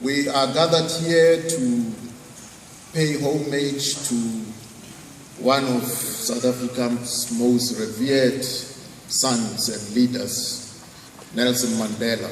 We are gathered here to pay homage to one of South Africa's most revered sons and leaders, Nelson Mandela.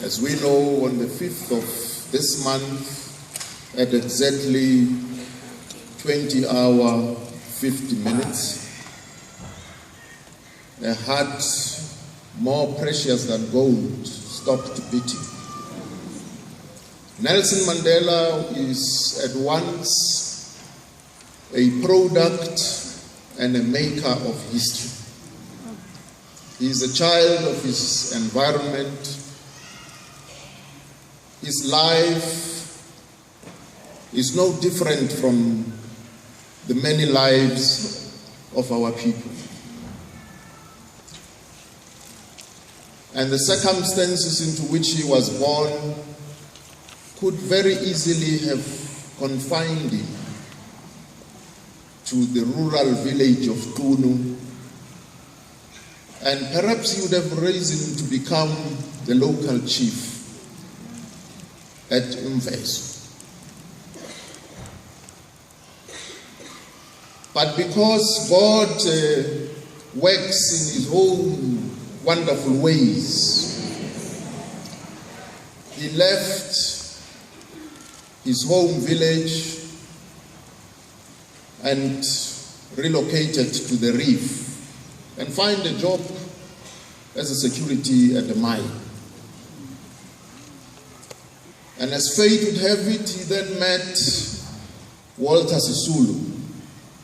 As we know, on the 5th of this month, at exactly 20 hours, 50 minutes, a heart more precious than gold stopped beating. Nelson Mandela is at once a product and a maker of history. He is a child of his environment. His life is no different from the many lives of our people. And the circumstances into which he was born could very easily have confined him to the rural village of Tunu, and perhaps he would have raised him to become the local chief at Mvezo. But because God works in his own wonderful ways, he left his home village and relocated to the reef and find a job as a security at the mine. And as fate would have it, he then met Walter Sisulu,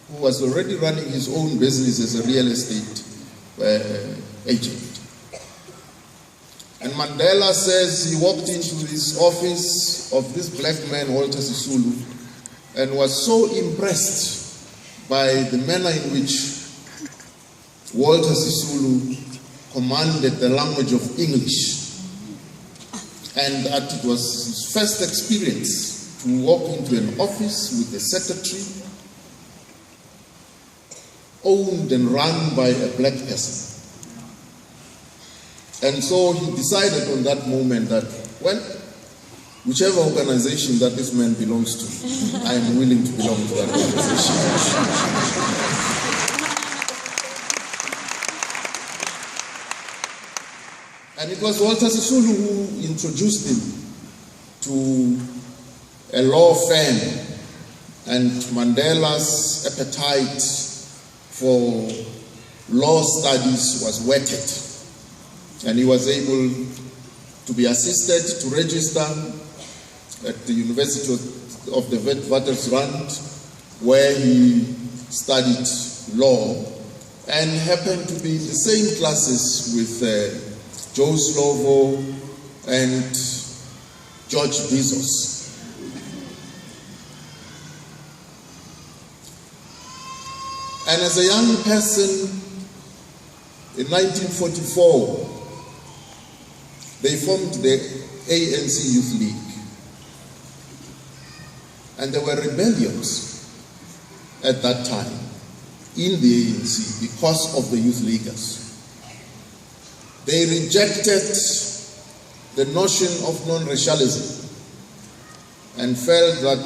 who was already running his own business as a real estate agent. And Mandela says he walked into his office of this black man, Walter Sisulu, and was so impressed by the manner in which Walter Sisulu commanded the language of English, and that it was his first experience to walk into an office with a secretary owned and run by a black person. And so he decided on that moment that, well, whichever organization that this man belongs to, I am willing to belong to that organization. And it was Walter Sisulu who introduced him to a law firm, and Mandela's appetite for law studies was whetted. And he was able to be assisted to register at the University of the Witwatersrand, where he studied law and happened to be in the same classes with Joe Slovo and George Bezos. And as a young person in 1944, they formed the ANC Youth League. And there were rebellions at that time in the ANC because of the youth leaguers. They rejected the notion of non-racialism and felt that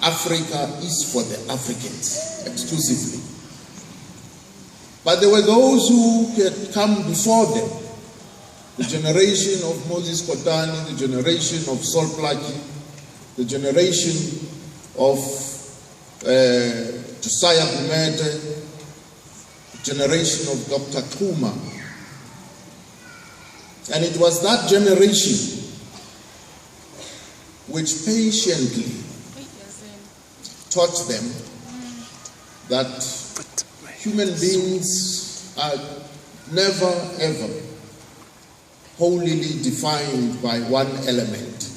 Africa is for the Africans exclusively. But there were those who had come before them. The generation of Moses Kotane, the generation of Sol Plaatje, the generation of Josiah Gumede, the generation of Dr. Kuma. And it was that generation which patiently taught them that human beings are never ever wholly defined by one element.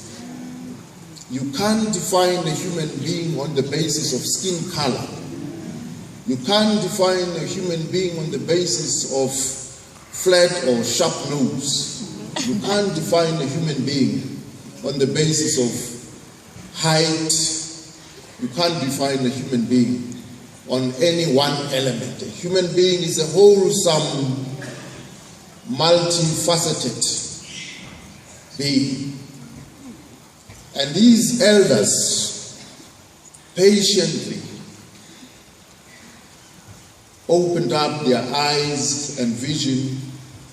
You can't define a human being on the basis of skin color. You can't define a human being on the basis of flat or sharp nose. You can't define a human being on the basis of height. You can't define a human being on any one element. A human being is a wholesome, multifaceted being. And these elders patiently opened up their eyes and vision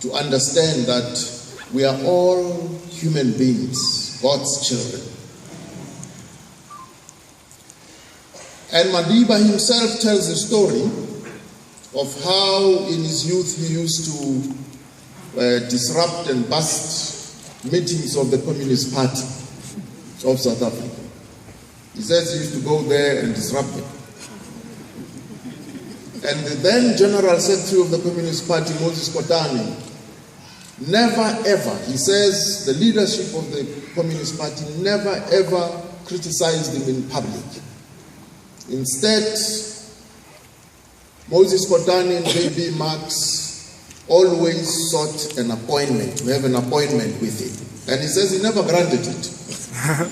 to understand that we are all human beings, God's children. And Madiba himself tells a story of how in his youth he used to disrupt and bust meetings of the Communist Party of South Africa. He says he used to go there and disrupt it. And the then General Secretary of the Communist Party, Moses Kotane, never ever, he says the leadership of the Communist Party never ever criticized him in public. Instead, Moses Kotane and J.B. Marx always sought an appointment, to have an appointment with him. And he says he never granted it.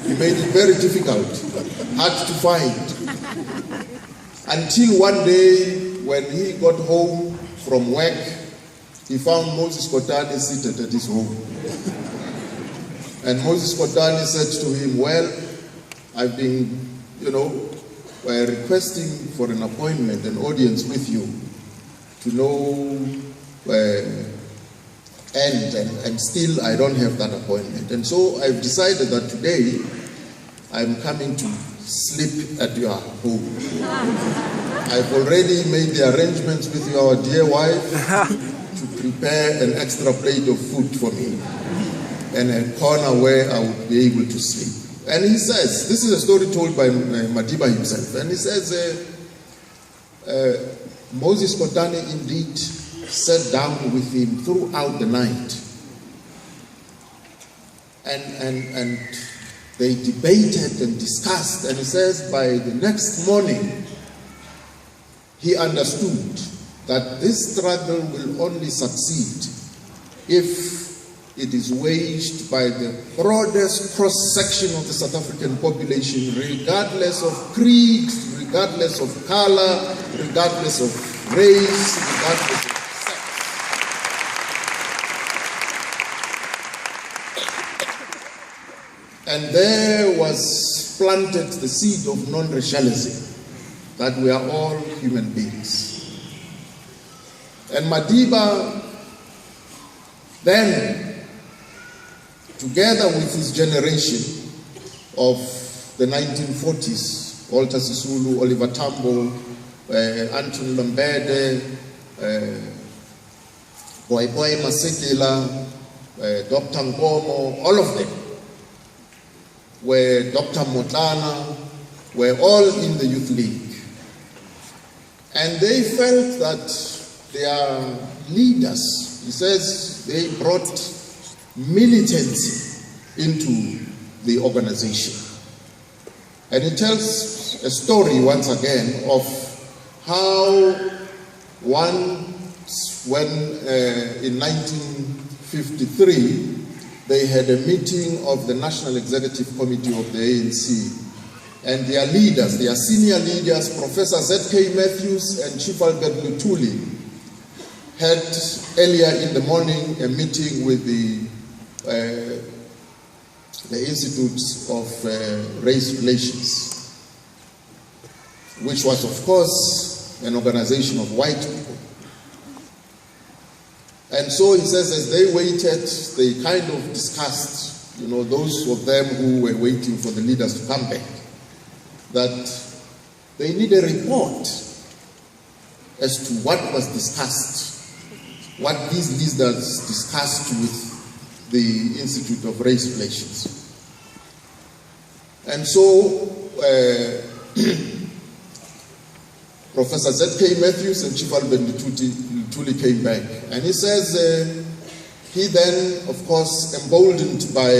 He made it very difficult, hard to find. Until one day, when he got home from work, he found Moses Kotane seated at his home. And Moses Kotane said to him, well, I've been, requesting for an appointment, an audience with you, to know, and still I don't have that appointment. And so I've decided that today I'm coming to sleep at your home. I've already made the arrangements with your dear wife to prepare an extra plate of food for me and a corner where I would be able to sleep. And he says, this is a story told by Madiba himself, and he says, Moses Kotane indeed sat down with him throughout the night. And they debated and discussed, and he says by the next morning, he understood that this struggle will only succeed if it is waged by the broadest cross-section of the South African population, regardless of creed, regardless of color, regardless of race, regardless of sex. And there was planted the seed of non-racialism, that we are all human beings. And Madiba then, together with his generation of the 1940s, Walter Sisulu, Oliver Tambo, Anthony Lambede, Boy Masekela, Dr. Ngomo, all of them were Dr. Motlanthe, were all in the Youth League. And they felt that their leaders, he says, they brought militancy into the organization. And he tells a story once again of how when in 1953 they had a meeting of the National Executive Committee of the ANC, and their leaders, their senior leaders, Professor Z.K. Matthews and Chief Albert Lutuli, had earlier in the morning a meeting with the Institute of Race Relations, which was, of course, an organization of white people. And so he says, as they waited, they kind of discussed, those of them who were waiting for the leaders to come back, that they need a report as to what was discussed, what these leaders discussed with the Institute of Race Relations. And so Professor Z.K. Matthews and Chief Albert Lutuli came back. And he says he then, of course, emboldened by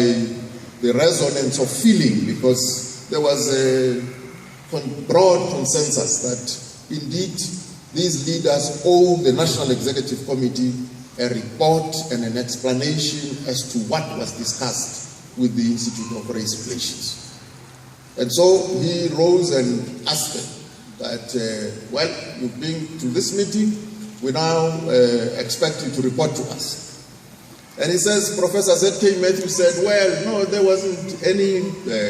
the resonance of feeling, because there was a broad consensus that indeed these leaders owe the National Executive Committee a report and an explanation as to what was discussed with the Institute of Race Relations. And so he rose and asked them that, well, you've been to this meeting, we now expect you to report to us. And he says, Professor Z.K. Matthews said, well, no, there wasn't any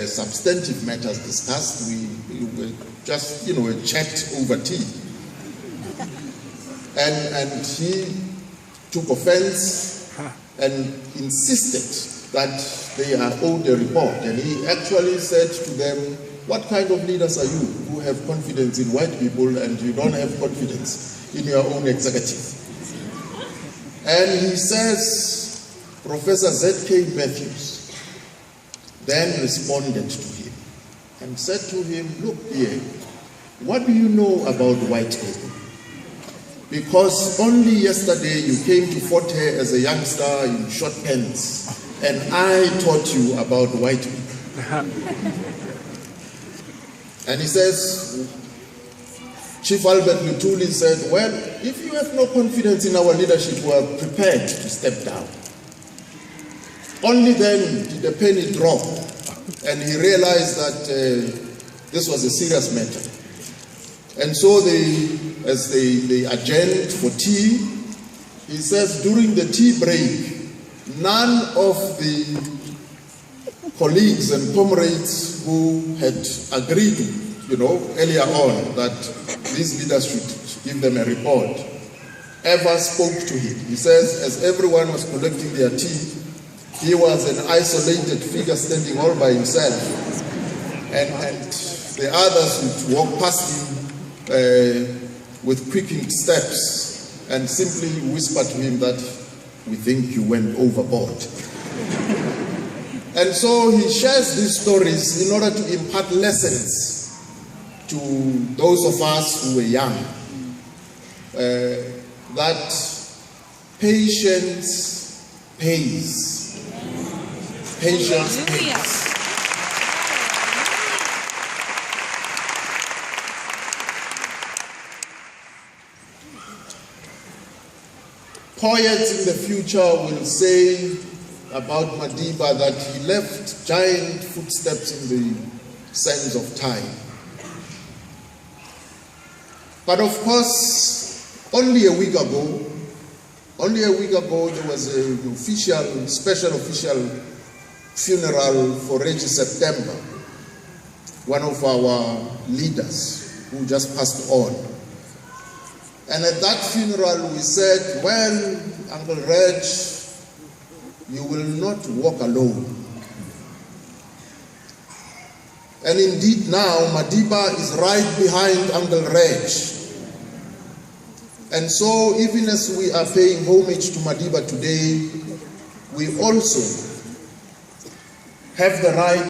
substantive matters discussed. We just, a chat over tea. And he took offense and insisted that they are owed a report. And he actually said to them, what kind of leaders are you who have confidence in white people and you don't have confidence in your own executive? And he says, Professor Z.K. Matthews then responded to him and said to him, look here, what do you know about white people? Because only yesterday you came to Fort Hare as a youngster in short pants, and I taught you about white people. And he says, Chief Albert Lutuli said, well, if you have no confidence in our leadership, we are prepared to step down. Only then did the penny drop, and he realized that this was a serious matter. And so as they adjourned for tea, he says during the tea break, none of the colleagues and comrades who had agreed, earlier on that these leaders should give them a report, ever spoke to him. He says as everyone was collecting their tea, he was an isolated figure standing all by himself, and the others would walk past him with quickened steps and simply whisper to him that we think you went overboard. And so he shares these stories in order to impart lessons to those of us who were young, that patience pays. Patience pays. Poets in the future will say about Madiba that he left giant footsteps in the sands of time. But of course, only a week ago, there was a special official funeral for Reggie September, one of our leaders who just passed on. And at that funeral we said, well, Uncle Reg, you will not walk alone. And indeed now, Madiba is right behind Uncle Reg. And so even as we are paying homage to Madiba today, we also have the right